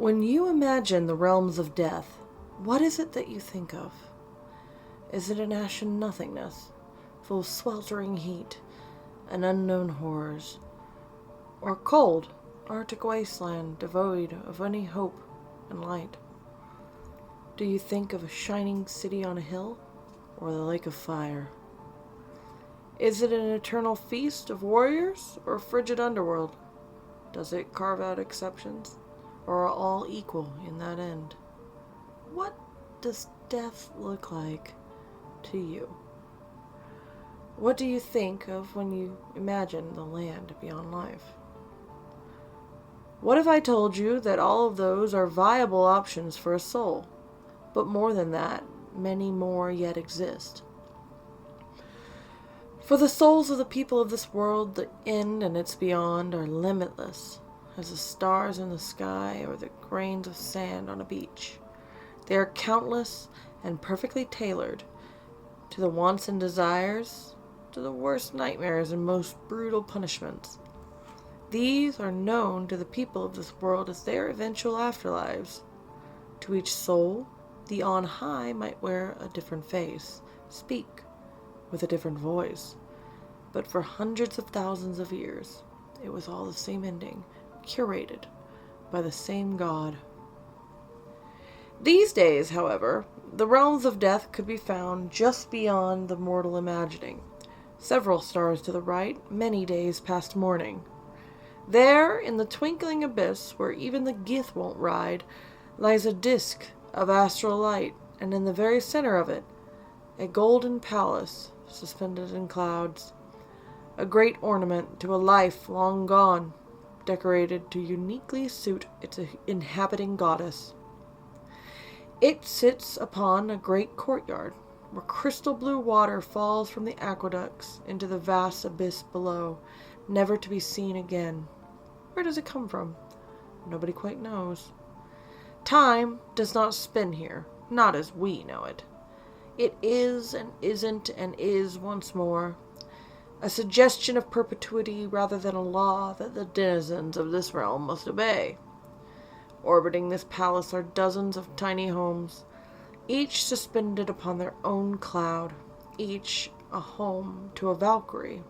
When you imagine the realms of death, what is it that you think of? Is it an ashen nothingness, full of sweltering heat and unknown horrors? Or cold, arctic wasteland devoid of any hope and light? Do you think of a shining city on a hill, or the lake of fire? Is it an eternal feast of warriors, or a frigid underworld? Does it carve out exceptions, or are all equal in that end? What does death look like to you? What do you think of when you imagine the land beyond life? What if I told you that all of those are viable options for a soul, but more than that, many more yet exist? For the souls of the people of this world, the end and its beyond are limitless, as the stars in the sky or the grains of sand on a beach. They are countless and perfectly tailored to the wants and desires, to the worst nightmares and most brutal punishments. These are known to the people of this world as their eventual afterlives. To each soul, the on high might wear a different face, speak with a different voice, but for hundreds of thousands of years, it was all the same ending, curated by the same God. These days, however, the realms of death could be found just beyond the mortal imagining, several stars to the right, many days past morning. There, in the twinkling abyss, where even the Gith won't ride, lies a disk of astral light, and in the very center of it, a golden palace suspended in clouds, a great ornament to a life long gone, decorated to uniquely suit its inhabiting goddess. It sits upon a great courtyard, where crystal blue water falls from the aqueducts into the vast abyss below, never to be seen again. Where does it come from? Nobody quite knows. Time does not spin here, not as we know it. It is and isn't and is once more, a suggestion of perpetuity rather than a law that the denizens of this realm must obey. Orbiting this palace are dozens of tiny homes, each suspended upon their own cloud, each a home to a Valkyrie.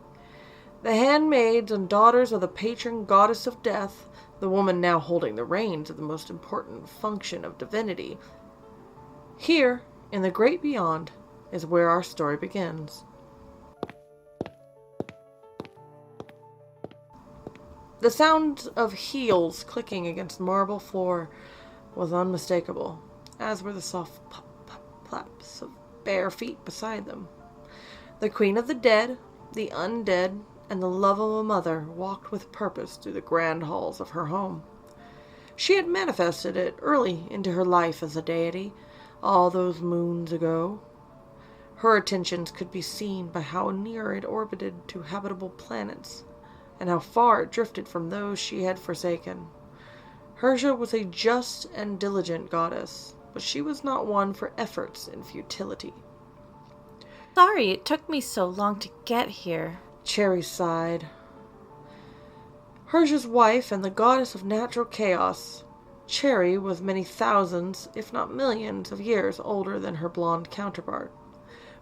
The handmaids and daughters of the patron goddess of death, the woman now holding the reins of the most important function of divinity. Here, in the great beyond, is where our story begins. The sound of heels clicking against marble floor was unmistakable, as were the soft plop-plop-plaps of bare feet beside them. The queen of the dead, the undead, and the love of a mother walked with purpose through the grand halls of her home. She had manifested it early into her life as a deity, all those moons ago. Her attentions could be seen by how near it orbited to habitable planets, and how far it drifted from those she had forsaken. Herja was a just and diligent goddess, but she was not one for efforts in futility. Sorry it took me so long to get here. Cherry sighed. Herja's wife and the goddess of natural chaos, Cherry was many thousands, if not millions, of years older than her blonde counterpart.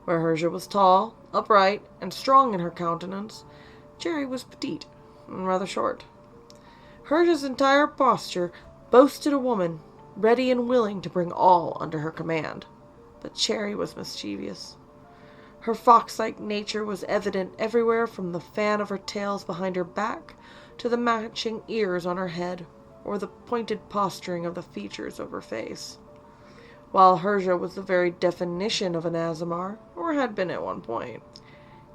Where Herja was tall, upright, and strong in her countenance, Cherry was petite and rather short. Herja's entire posture boasted a woman, ready and willing to bring all under her command. But Cherry was mischievous. Her fox-like nature was evident everywhere, from the fan of her tails behind her back to the matching ears on her head, or the pointed posturing of the features of her face. While Herja was the very definition of an Aasimar, or had been at one point,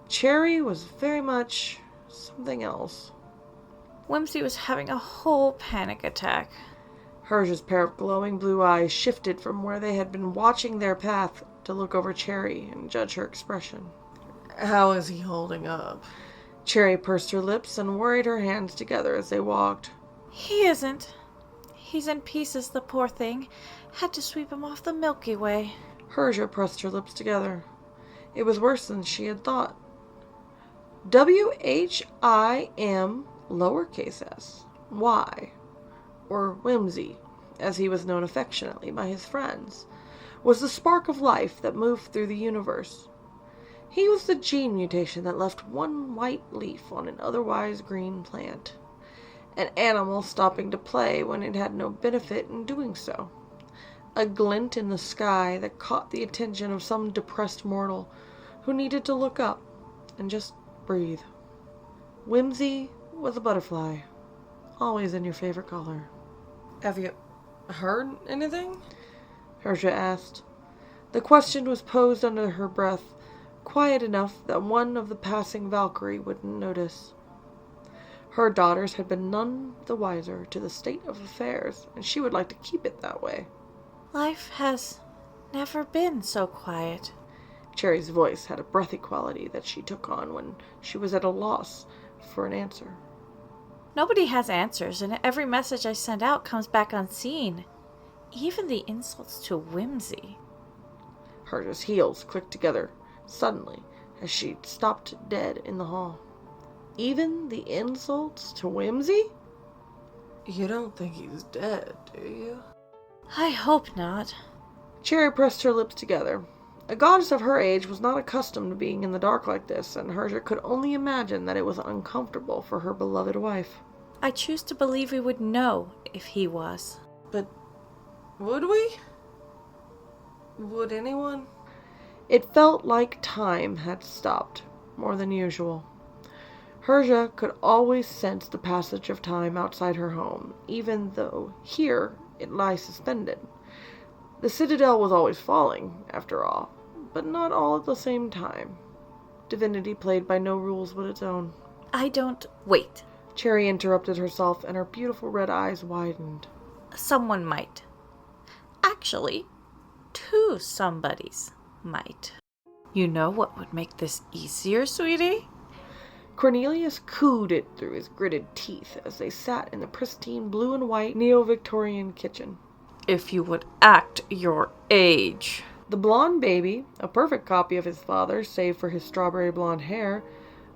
Cherry was very much something else. Whimsy was having a whole panic attack. Herja's pair of glowing blue eyes shifted from where they had been watching their path to look over Cherry and judge her expression. How is he holding up? Cherry pursed her lips and worried her hands together as they walked. He isn't. He's in pieces, the poor thing. Had to sweep him off the Milky Way. Herja pressed her lips together. It was worse than she had thought. WHIM lowercase s. Y. Or whimsy. as he was known affectionately by his friends, was the spark of life that moved through the universe. He was the gene mutation that left one white leaf on an otherwise green plant. An animal stopping to play when it had no benefit in doing so. A glint in the sky that caught the attention of some depressed mortal who needed to look up and just breathe. Whimsy was a butterfly, always in your favorite color. "Have you heard anything?" Herja asked. The question was posed under her breath, quiet enough that one of the passing Valkyrie wouldn't notice. Her daughters had been none the wiser to the state of affairs, and she would like to keep it that way. Life has never been so quiet. Cherry's voice had a breathy quality that she took on when she was at a loss for an answer. Nobody has answers, and every message I send out comes back unseen. Even the insults to whimsy. Herja's heels clicked together suddenly as she stopped dead in the hall. Even the insults to whimsy? "You don't think he's dead, do you?" I hope not. Cherry pressed her lips together. A goddess of her age was not accustomed to being in the dark like this, and Herja could only imagine that it was uncomfortable for her beloved wife. I choose to believe we would know if he was. But would we? Would anyone? It felt like time had stopped, more than usual. Herja could always sense the passage of time outside her home, even though here it lay suspended. The citadel was always falling, after all, but not all at the same time. Divinity played by no rules but its own. I don't... Wait. Cherry interrupted herself, and her beautiful red eyes widened. Someone might. Actually, two somebodies might. You know what would make this easier, sweetie? Cornelius cooed it through his gritted teeth as they sat in the pristine blue and white neo-Victorian kitchen. If you would act your age. The blonde baby, a perfect copy of his father save for his strawberry blonde hair,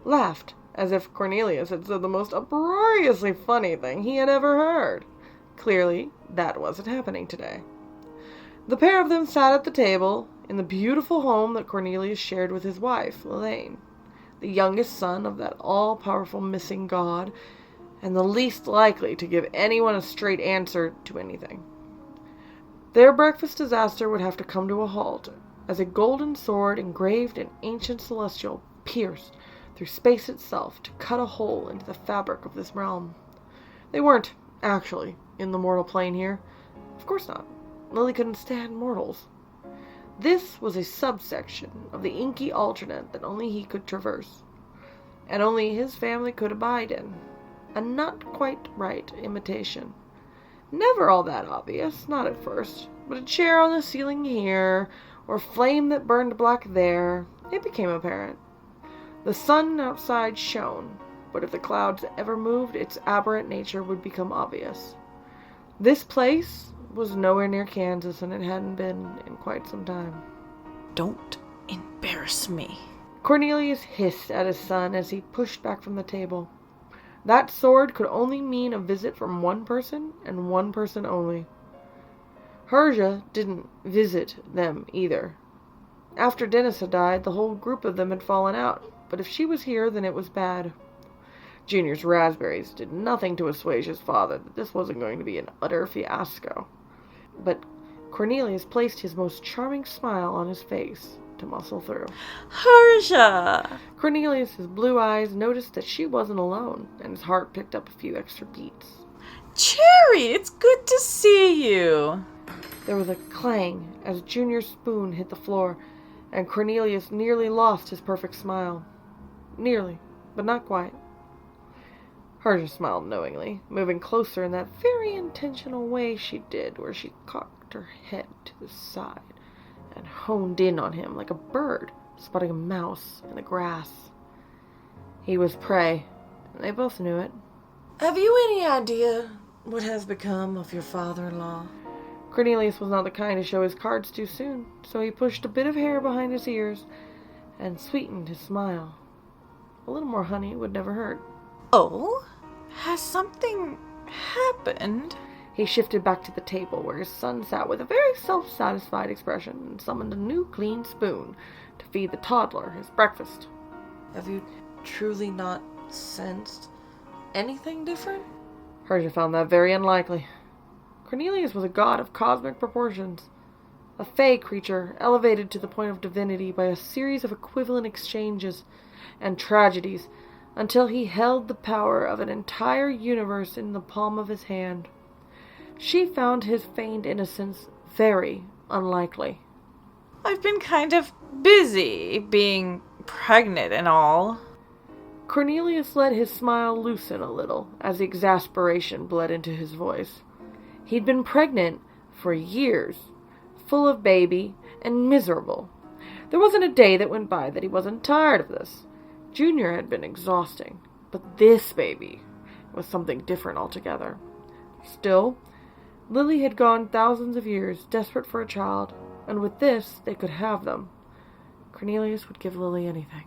laughed as if Cornelius had said the most uproariously funny thing he had ever heard. Clearly, that wasn't happening today. The pair of them sat at the table in the beautiful home that Cornelius shared with his wife, Elaine, the youngest son of that all-powerful missing god, and the least likely to give anyone a straight answer to anything. Their breakfast disaster would have to come to a halt, as a golden sword engraved in ancient celestial pierced through space itself to cut a hole into the fabric of this realm. They weren't, actually, in the mortal plane here. Of course not. Lily couldn't stand mortals. This was a subsection of the inky alternate that only he could traverse, and only his family could abide in. A not quite right imitation. Never all that obvious, not at first, but a chair on the ceiling here, or flame that burned black there, it became apparent. The sun outside shone, but if the clouds ever moved, its aberrant nature would become obvious. This place was nowhere near Kansas, and it hadn't been in quite some time. Don't embarrass me. Cornelius hissed at his son as he pushed back from the table. That sword could only mean a visit from one person, and one person only. Herja didn't visit them either. After Dennis had died, the whole group of them had fallen out, but if she was here, then it was bad. Junior's raspberries did nothing to assuage his father that this wasn't going to be an utter fiasco. But Cornelius placed his most charming smile on his face to muscle through. Herja! Cornelius's blue eyes noticed that she wasn't alone, and his heart picked up a few extra beats. Cherry, it's good to see you. There was a clang as Junior's spoon hit the floor, and Cornelius nearly lost his perfect smile. Nearly, but not quite. Herja smiled knowingly, moving closer in that very intentional way she did, where she cocked her head to the side and honed in on him like a bird spotting a mouse in the grass. He was prey, and they both knew it. "Have you any idea what has become of your father-in-law?" Cornelius was not the kind to show his cards too soon, so he pushed a bit of hair behind his ears and sweetened his smile. A little more honey would never hurt. Oh? Has something happened? He shifted back to the table where his son sat with a very self-satisfied expression and summoned a new clean spoon to feed the toddler his breakfast. Have you truly not sensed anything different? Herja found that very unlikely. Cornelius was a god of cosmic proportions, a fey creature elevated to the point of divinity by a series of equivalent exchanges and tragedies until he held the power of an entire universe in the palm of his hand. She found his feigned innocence very unlikely. I've been kind of busy being pregnant and all. Cornelius let his smile loosen a little as exasperation bled into his voice. He'd been pregnant for years, full of baby and miserable. There wasn't a day that went by that he wasn't tired of this. Junior had been exhausting, but this baby was something different altogether. Still, Lily had gone thousands of years, desperate for a child, and with this, they could have them. Cornelius would give Lily anything.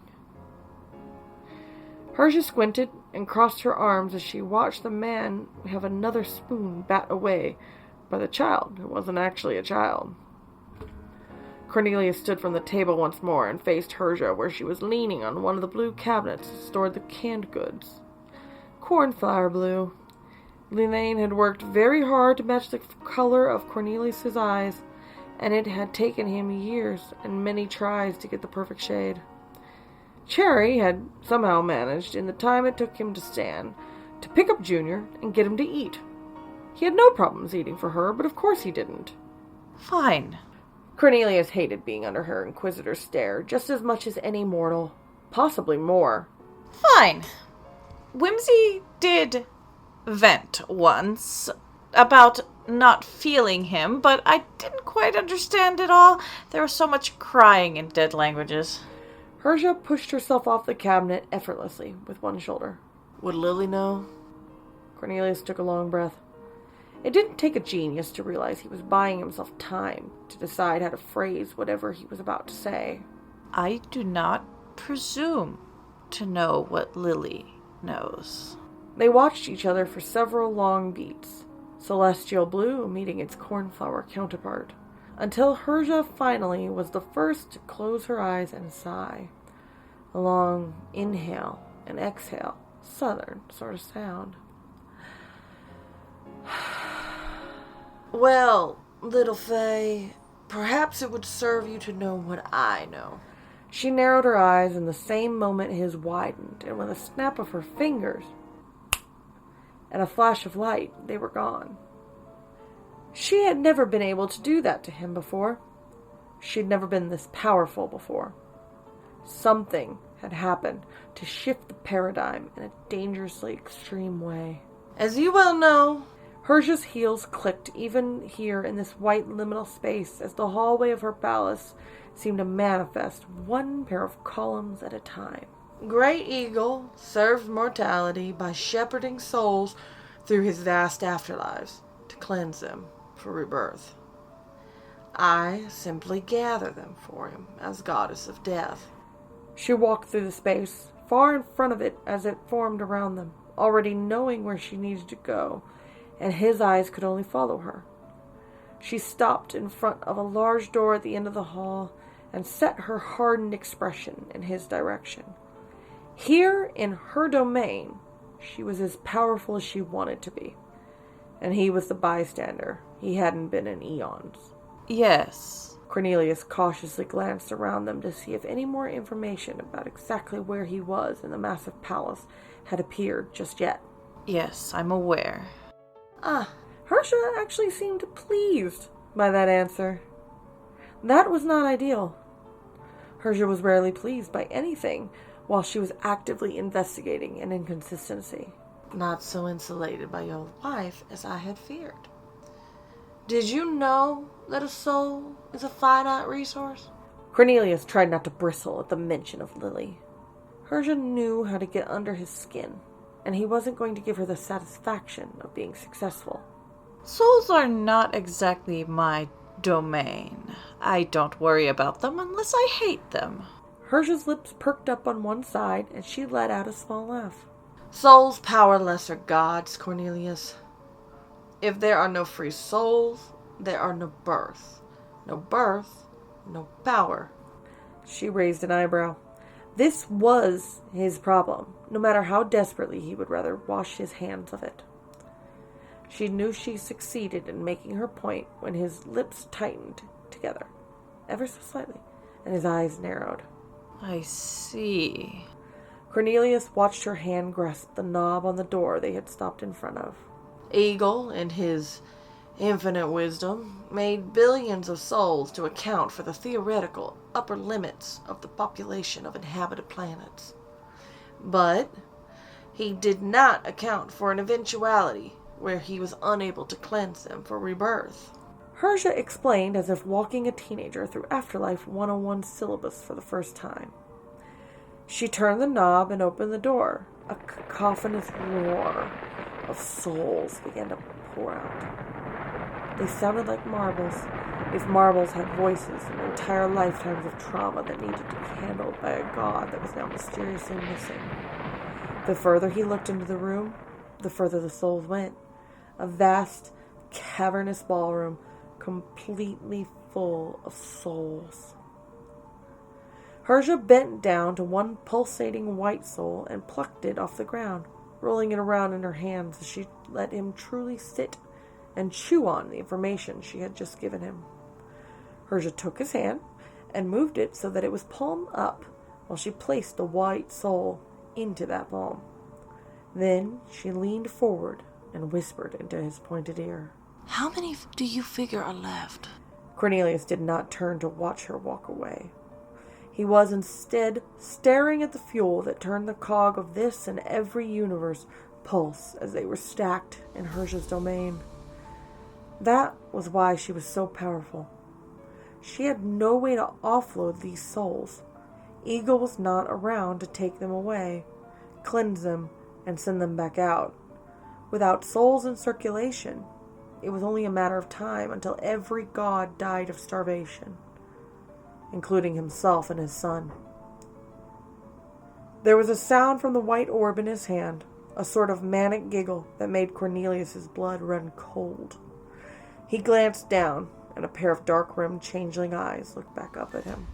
Herja squinted and crossed her arms as she watched the man have another spoon bat away by the child who wasn't actually a child. Cornelius stood from the table once more and faced Herja, where she was leaning on one of the blue cabinets that stored the canned goods. Cornflower blue. Tillean had worked very hard to match the color of Cornelius's eyes, and it had taken him years and many tries to get the perfect shade. Cherry had somehow managed, in the time it took him to stand, to pick up Junior and get him to eat. He had no problems eating for her, but of course he didn't. Fine. Cornelius hated being under her inquisitor's stare just as much as any mortal, possibly more. Fine. Whimsy did vent once about not feeling him, but I didn't quite understand it all. There was so much crying in dead languages. Herja pushed herself off the cabinet effortlessly with one shoulder. Would Lily know? Cornelius took a long breath. It didn't take a genius to realize he was buying himself time to decide how to phrase whatever he was about to say. I do not presume to know what Lily knows. They watched each other for several long beats, celestial blue meeting its cornflower counterpart, until Herja finally was the first to close her eyes and sigh. A long inhale and exhale, southern sort of sound. Well, little Faye, perhaps it would serve you to know what I know. She narrowed her eyes, and the same moment his widened, and with a snap of her fingers and a flash of light, they were gone. She had never been able to do that to him before. She'd never been this powerful before. Something had happened to shift the paradigm in a dangerously extreme way. As you well know, Herja's heels clicked even here in this white liminal space as the hallway of her palace seemed to manifest one pair of columns at a time. Great Eagle served mortality by shepherding souls through his vast afterlives to cleanse them for rebirth. I simply gather them for him as goddess of death. She walked through the space, far in front of it as it formed around them, already knowing where she needed to go, and his eyes could only follow her. She stopped in front of a large door at the end of the hall and set her hardened expression in his direction. Here, in her domain, she was as powerful as she wanted to be, and he was the bystander he hadn't been in eons. Yes. Cornelius cautiously glanced around them to see if any more information about exactly where he was in the massive palace had appeared just yet. Yes, I'm aware. Herja actually seemed pleased by that answer. That was not ideal. Herja was rarely pleased by anything while she was actively investigating an inconsistency. Not so insulated by your wife as I had feared. Did you know that a soul is a finite resource? Cornelius tried not to bristle at the mention of Lily. Herja knew how to get under his skin, and he wasn't going to give her the satisfaction of being successful. Souls are not exactly my domain. I don't worry about them unless I hate them. Herja's lips perked up on one side, and she let out a small laugh. Souls powerless are gods, Cornelius. If there are no free souls, there are no birth. No birth, no power. She raised an eyebrow. This was his problem, no matter how desperately he would rather wash his hands of it. She knew she succeeded in making her point when his lips tightened together, ever so slightly, and his eyes narrowed. I see. Cornelius watched her hand grasp the knob on the door they had stopped in front of. Eagle, in his infinite wisdom, made billions of souls to account for the theoretical upper limits of the population of inhabited planets. But he did not account for an eventuality where he was unable to cleanse them for rebirth. Herja explained as if walking a teenager through Afterlife 101 syllabus for the first time. She turned the knob and opened the door. A cacophonous roar of souls began to pour out. They sounded like marbles, if marbles had voices and entire lifetimes of trauma that needed to be handled by a god that was now mysteriously missing. The further he looked into the room, the further the souls went. A vast, cavernous ballroom, completely full of souls. Herja bent down to one pulsating white soul and plucked it off the ground, rolling it around in her hands as she let him truly sit and chew on the information she had just given him. Herja took his hand and moved it so that it was palm up while she placed the white soul into that palm. Then she leaned forward and whispered into his pointed ear. How many do you figure are left? Cornelius did not turn to watch her walk away. He was instead staring at the fuel that turned the cog of this and every universe pulse as they were stacked in Herja's domain. That was why she was so powerful. She had no way to offload these souls. Eagle was not around to take them away, cleanse them, and send them back out. Without souls in circulation, it was only a matter of time until every god died of starvation, including himself and his son. There was a sound from the white orb in his hand, a sort of manic giggle that made Cornelius's blood run cold. He glanced down, and a pair of dark-rimmed changeling eyes looked back up at him.